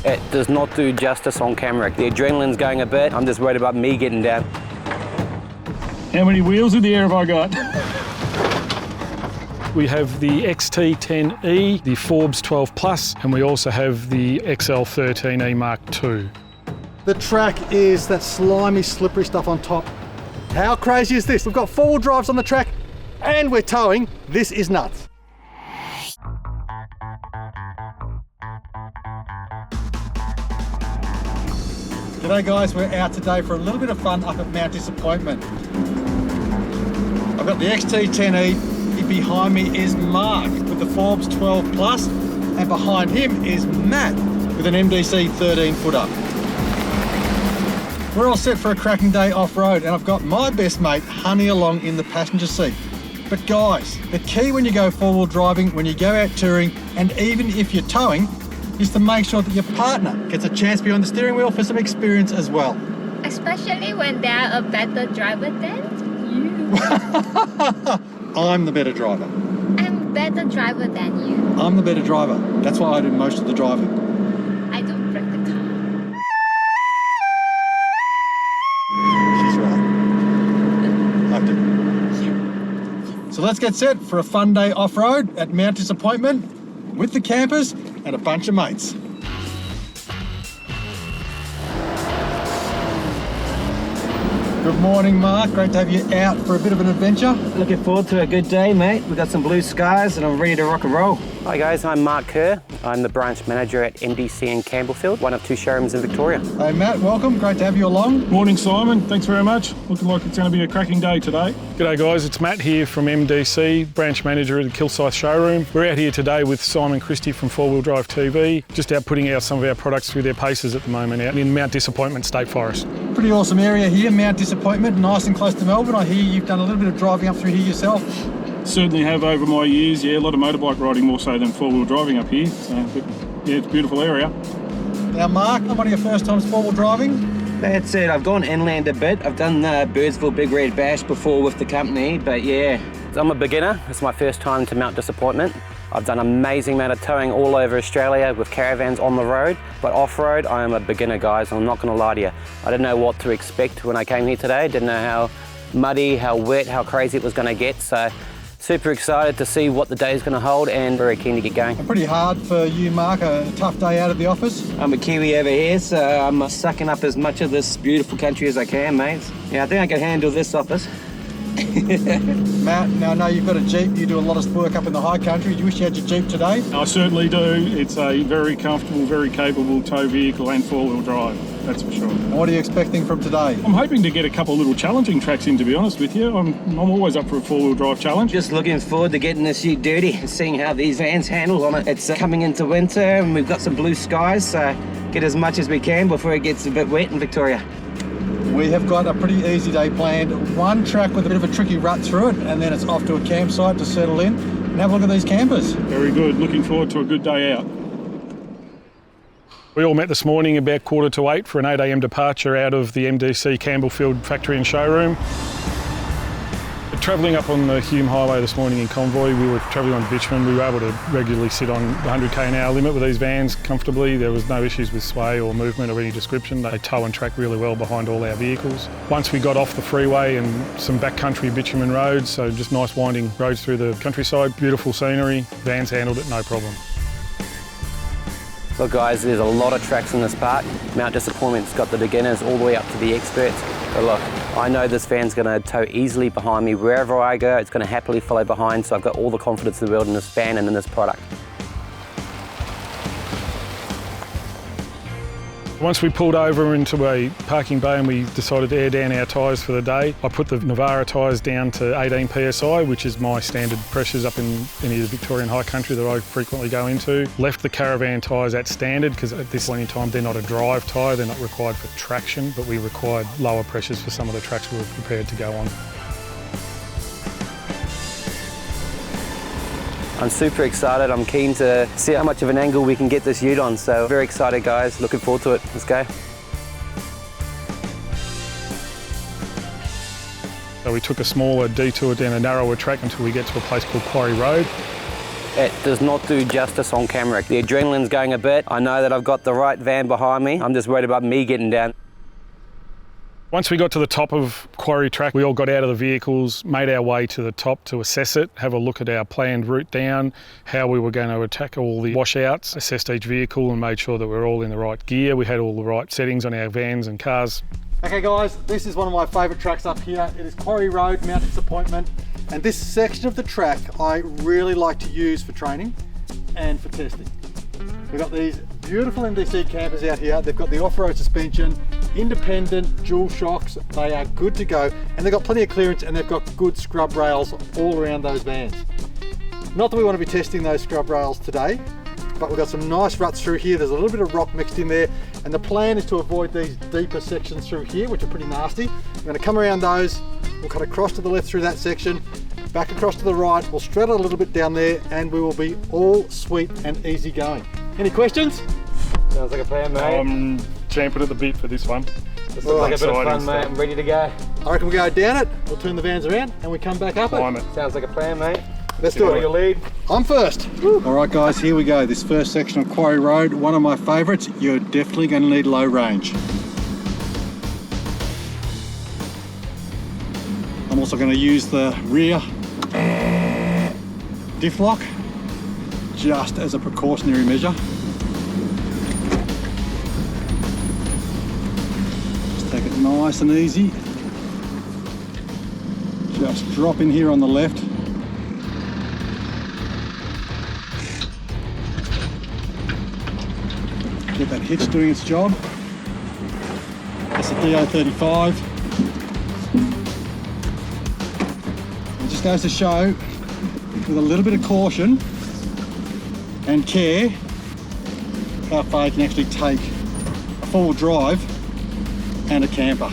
It does not do justice on camera. The adrenaline's going a bit. I'm just worried about me getting down. How many wheels in the air have I got? We have the XT10E, the Forbes 12 Plus, and we also have the XL13E Mark II. The track is that slimy, slippery stuff on top. How crazy is this? We've got four-wheel drives on the track and we're towing. This is nuts. G'day guys, we're out today for a little bit of fun up at Mount Disappointment. I've got the XT10E. Behind me is Mark with the Forbes 12 Plus, and behind him is Matt with an MDC 13-footer. We're all set for a cracking day off-road, and I've got my best mate Honey along in the passenger seat. But guys, the key when you go four-wheel driving, when you go out touring, and even if you're towing, is to make sure that your partner gets a chance behind the steering wheel for some experience as well. Especially when they're a better driver than you. I'm the better driver. I'm a better driver than you. I'm the better driver. That's why I do most of the driving. I don't break the car. She's right. I do. So let's get set for a fun day off-road at Mount Disappointment with the campers and a bunch of mates. Good morning, Mark. Great to have you out for a bit of an adventure. Looking forward to a good day, mate. We've got some blue skies and I'm ready to rock and roll. Hi guys, I'm Mark Kerr. I'm the branch manager at MDC in Campbellfield, one of two showrooms in Victoria. Hey Matt, welcome. Great to have you along. Morning, Simon. Thanks very much. Looking like it's going to be a cracking day today. G'day guys, it's Matt here from MDC, branch manager at the Kilsyth showroom. We're out here today with Simon Christie from 4Wheel Drive TV, just out putting out some of our products through their paces at the moment out in Mount Disappointment State Forest. Pretty awesome area here, Mount Disappointment, nice and close to Melbourne. I hear you've done a little bit of driving up through here yourself. Certainly have over my years, yeah, a lot of motorbike riding more so than four-wheel driving up here. So, but, yeah, it's a beautiful area. Now Mark, one of your first times four-wheel driving? That's it. I've gone inland a bit. I've done Birdsville Big Red Bash before with the company, but yeah. I'm a beginner. It's my first time to Mount Disappointment. I've done an amazing amount of towing all over Australia with caravans on the road, but off-road, I am a beginner, guys. I'm not going to lie to you. I didn't know what to expect when I came here today. Didn't know how muddy, how wet, how crazy it was going to get. So super excited to see what the day is going to hold and very keen to get going. Pretty hard for you, Mark, a tough day out at the office. I'm a Kiwi over here, so I'm sucking up as much of this beautiful country as I can, mate. Yeah, I think I can handle this office. Matt, now I know you've got a Jeep. You do a lot of work up in the high country. Do you wish you had your Jeep today? I certainly do. It's a very comfortable, very capable tow vehicle and four-wheel drive, that's for sure. And what are you expecting from today? I'm hoping to get a couple of little challenging tracks in, to be honest with you. I'm always up for a four-wheel drive challenge. Just looking forward to getting this ute dirty and seeing how these vans handle on it. It's coming into winter and we've got some blue skies, so get as much as we can before it gets a bit wet in Victoria. We have got a pretty easy day planned. One track with a bit of a tricky rut through it, and then it's off to a campsite to settle in and have a look at these campers. Very good. Looking forward to a good day out. We all met this morning about 7:45 for an 8 a.m. departure out of the MDC Campbellfield factory and showroom. Travelling up on the Hume Highway this morning in convoy, we were travelling on bitumen. We were able to regularly sit on the 100k an hour limit with these vans comfortably. There was no issues with sway or movement of any description. They tow and track really well behind all our vehicles. Once we got off the freeway and some backcountry bitumen roads, so just nice winding roads through the countryside, beautiful scenery, vans handled it no problem. Look guys, there's a lot of tracks in this park. Mount Disappointment's got the beginners all the way up to the experts. But look, I know this van's going to tow easily behind me. Wherever I go, it's going to happily follow behind, so I've got all the confidence in the world in this van and in this product. Once we pulled over into a parking bay and we decided to air down our tyres for the day, I put the Navara tyres down to 18 psi, which is my standard pressures up in any of the Victorian high country that I frequently go into. Left the caravan tyres at standard because at this point in time they're not a drive tyre, they're not required for traction, but we required lower pressures for some of the tracks we were prepared to go on. I'm super excited. I'm keen to see how much of an angle we can get this ute on. So very excited, guys. Looking forward to it. Let's go. So we took a smaller detour down a narrower track until we get to a place called Quarry Road. It does not do justice on camera. The adrenaline's going a bit. I know that I've got the right van behind me. I'm just worried about me getting down. Once we got to the top of Quarry Track, we all got out of the vehicles, made our way to the top to assess it, have a look at our planned route down, how we were going to attack all the washouts, assessed each vehicle and made sure that we're all in the right gear. We had all the right settings on our vans and cars. Okay guys, this is one of my favourite tracks up here. It is Quarry Road, Mount Disappointment. And this section of the track I really like to use for training and for testing. We've got these beautiful MDC campers out here. They've got the off-road suspension, independent dual shocks. They are good to go, and they've got plenty of clearance, and they've got good scrub rails all around those vans. Not that we want to be testing those scrub rails today, but we've got some nice ruts through here. There's a little bit of rock mixed in there, and the plan is to avoid these deeper sections through here, which are pretty nasty. We're going to come around those. We'll cut across to the left through that section, back across to the right. We'll straddle a little bit down there, and we will be all sweet and easy going. Any questions? Sounds like a plan, mate. I'm champing at the bit for this one. This looks like a bit of fun, mate. I'm ready to go. I reckon we go down it, we'll turn the vans around, and we come back up it. Sounds like a plan, mate. Let's do it. Your lead. I'm first. All right guys, here we go. This first section of Quarry Road, one of my favourites. You're definitely going to need low range. I'm also going to use the rear diff lock just as a precautionary measure. Just take it nice and easy. Just drop in here on the left. Get that hitch doing its job. That's a DO35. It just goes to show, with a little bit of caution and care, how far you can actually take a four-wheel drive and a camper.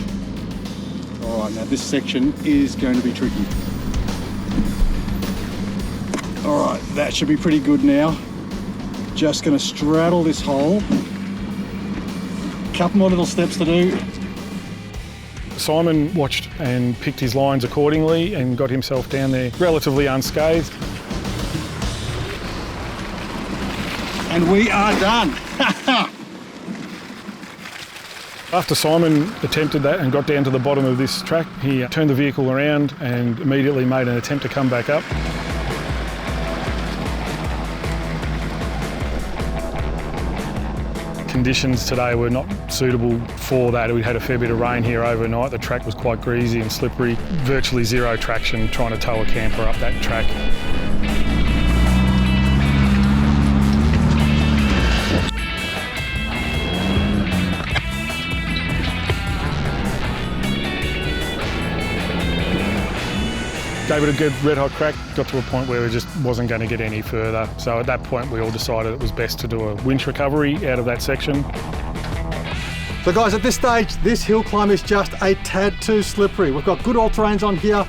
All right, now this section is going to be tricky. All right, that should be pretty good now. Just going to straddle this hole. Couple more little steps to do. Simon watched and picked his lines accordingly and got himself down there relatively unscathed. And we are done. After Simon attempted that and got down to the bottom of this track, he turned the vehicle around and immediately made an attempt to come back up. Conditions today were not suitable for that. We had a fair bit of rain here overnight. The track was quite greasy and slippery. Virtually zero traction trying to tow a camper up that track. Gave it a good red hot crack, got to a point where it just wasn't going to get any further. So at that point we all decided it was best to do a winch recovery out of that section. So guys, at this stage, this hill climb is just a tad too slippery. We've got good all-terrains on here.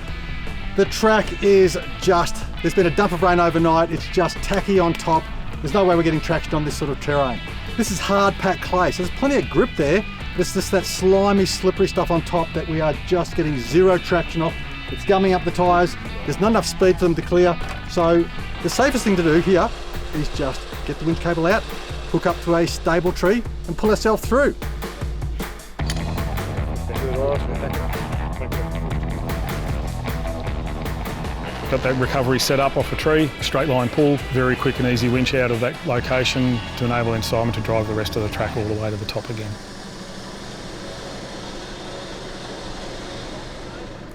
The track is just, there's been a dump of rain overnight. It's just tacky on top. There's no way we're getting traction on this sort of terrain. This is hard packed clay, so there's plenty of grip there. It's just that slimy, slippery stuff on top that we are just getting zero traction off. It's gumming up the tyres. There's not enough speed for them to clear. So the safest thing to do here is just get the winch cable out, hook up to a stable tree and pull ourselves through. Got that recovery set up off a tree, straight line pull, very quick and easy winch out of that location to enable Simon to drive the rest of the track all the way to the top again.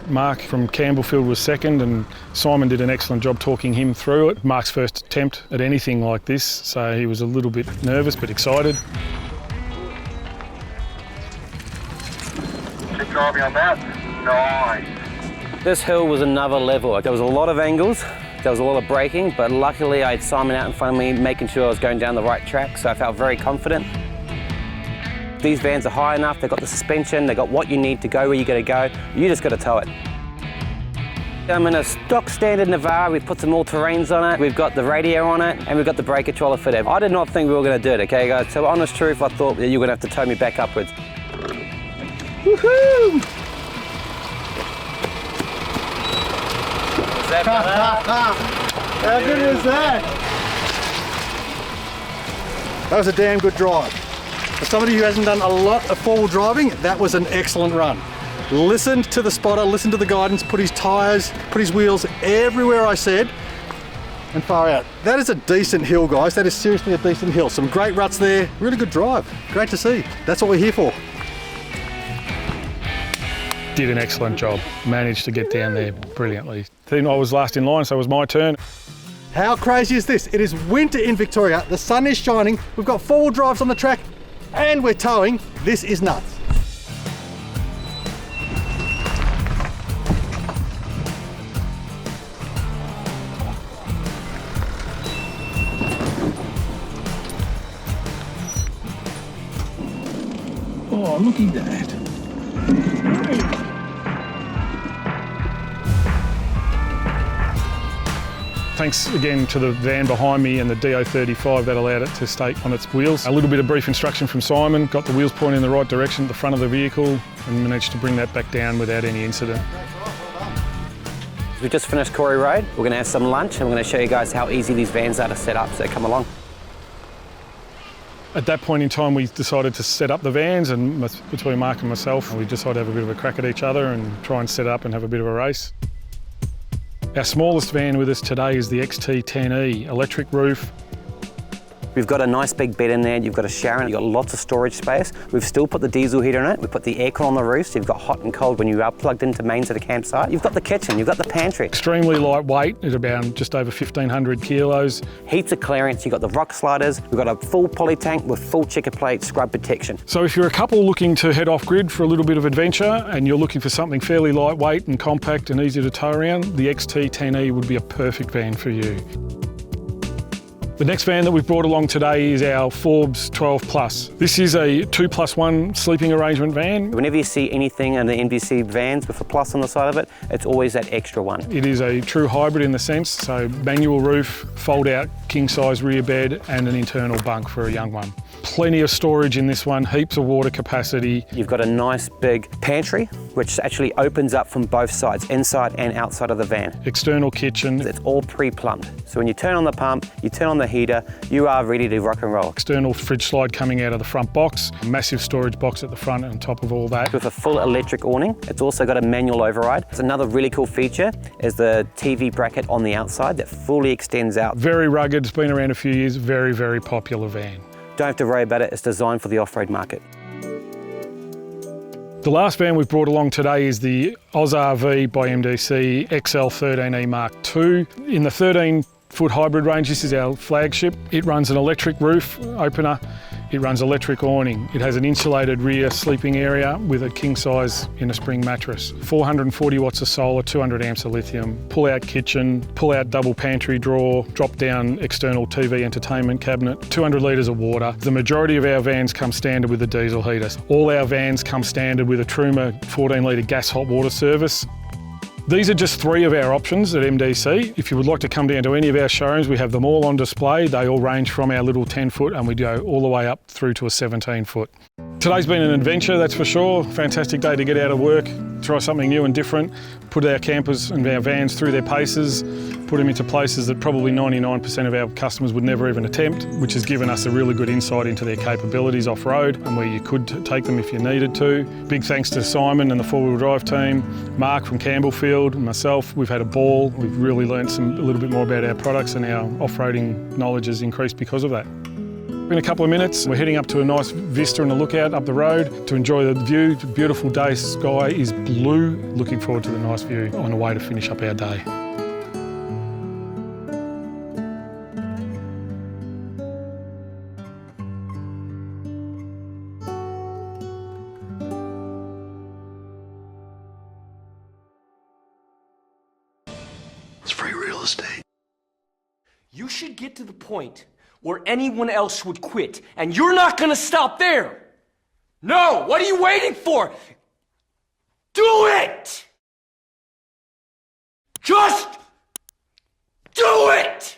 Mark from Campbellfield was second and Simon did an excellent job talking him through it. Mark's first attempt at anything like this, so he was a little bit nervous but excited. Keep driving on that. Nice. This hill was another level. There was a lot of angles, there was a lot of braking, but luckily I had Simon out in front of me making sure I was going down the right track, so I felt very confident. These vans are high enough, they've got the suspension, they've got what you need to go where you got to go. You just got to tow it. I'm in a stock standard Navara. We've put some all-terrains on it, we've got the radio on it, and we've got the brake controller fitted. I did not think we were going to do it, okay guys? So honest truth, I thought that you were going to have to tow me back upwards. Woohoo! Is that better? How good is that? That was a damn good drive. For somebody who hasn't done a lot of four-wheel driving, that was an excellent run. Listened to the spotter, listened to the guidance, put his tyres, put his wheels everywhere I said, and far out. That is a decent hill, guys. That is seriously a decent hill. Some great ruts there. Really good drive. Great to see. That's what we're here for. Did an excellent job. Managed to get down there brilliantly. Then I was last in line, so it was my turn. How crazy is this? It is winter in Victoria. The sun is shining. We've got four-wheel drives on the track, and we're towing. This is nuts. Oh, looky at that. Thanks again to the van behind me and the DO35 that allowed it to stay on its wheels. A little bit of brief instruction from Simon, got the wheels pointing in the right direction at the front of the vehicle and managed to bring that back down without any incident. We've just finished Corey Road. We're going to have some lunch and we're going to show you guys how easy these vans are to set up, so come along. At that point in time, we decided to set up the vans, and between Mark and myself, we decided to have a bit of a crack at each other and try and set up and have a bit of a race. Our smallest van with us today is the XT10E, electric roof. We've got a nice big bed in there, you've got a shower, you've got lots of storage space. We've still put the diesel heater in it, we've put the aircon on the roof, so you've got hot and cold when you are plugged into mains at a campsite. You've got the kitchen, you've got the pantry. Extremely lightweight, at about just over 1,500 kilos. Heaps of clearance, you've got the rock sliders, we've got a full poly tank with full checker plate scrub protection. So if you're a couple looking to head off grid for a little bit of adventure and you're looking for something fairly lightweight and compact and easy to tow around, the XT10E would be a perfect van for you. The next van that we've brought along today is our Forbes 12 Plus. This is a 2+1 sleeping arrangement van. Whenever you see anything in the NBC vans with a plus on the side of it, it's always that extra one. It is a true hybrid in the sense, so manual roof, fold out king size rear bed and an internal bunk for a young one. Plenty of storage in this one, heaps of water capacity. You've got a nice big pantry, which actually opens up from both sides, inside and outside of the van. External kitchen. It's all pre-plumbed. So when you turn on the pump, you turn on the heater, you are ready to rock and roll. External fridge slide coming out of the front box, a massive storage box at the front and on top of all that. With a full electric awning, it's also got a manual override. It's another really cool feature is the TV bracket on the outside that fully extends out. Very rugged, it's been around a few years, very, very popular van. Don't have to worry about it, it's designed for the off-road market. The last van we've brought along today is the OzRV by MDC XL13E Mark II. In the 13-foot hybrid range, this is our flagship. It runs an electric roof opener. It runs electric awning. It has an insulated rear sleeping area with a king size inner spring mattress. 440 watts of solar, 200 amps of lithium, pull out kitchen, pull out double pantry drawer, drop down external TV entertainment cabinet, 200 litres of water. The majority of our vans come standard with the diesel heaters. All our vans come standard with a Truma 14 litre gas hot water service. These are just three of our options at MDC. If you would like to come down to any of our showrooms, we have them all on display. They all range from our little 10-foot and we go all the way up through to a 17-foot. Today's been an adventure, that's for sure. Fantastic day to get out of work, try something new and different, put our campers and our vans through their paces, put them into places that probably 99% of our customers would never even attempt, which has given us a really good insight into their capabilities off-road and where you could take them if you needed to. Big thanks to Simon and the four-wheel drive team, Mark from Campbellfield, and myself. We've had a ball. We've really learnt a little bit more about our products and our off-roading knowledge has increased because of that. In a couple of minutes, we're heading up to a nice vista and a lookout up the road to enjoy the view. It's a beautiful day, sky is blue. Looking forward to the nice view on the way to finish up our day. It's free real estate. You should get to the point where anyone else would quit, and you're not gonna stop there. No, what are you waiting for? Do it! Just do it!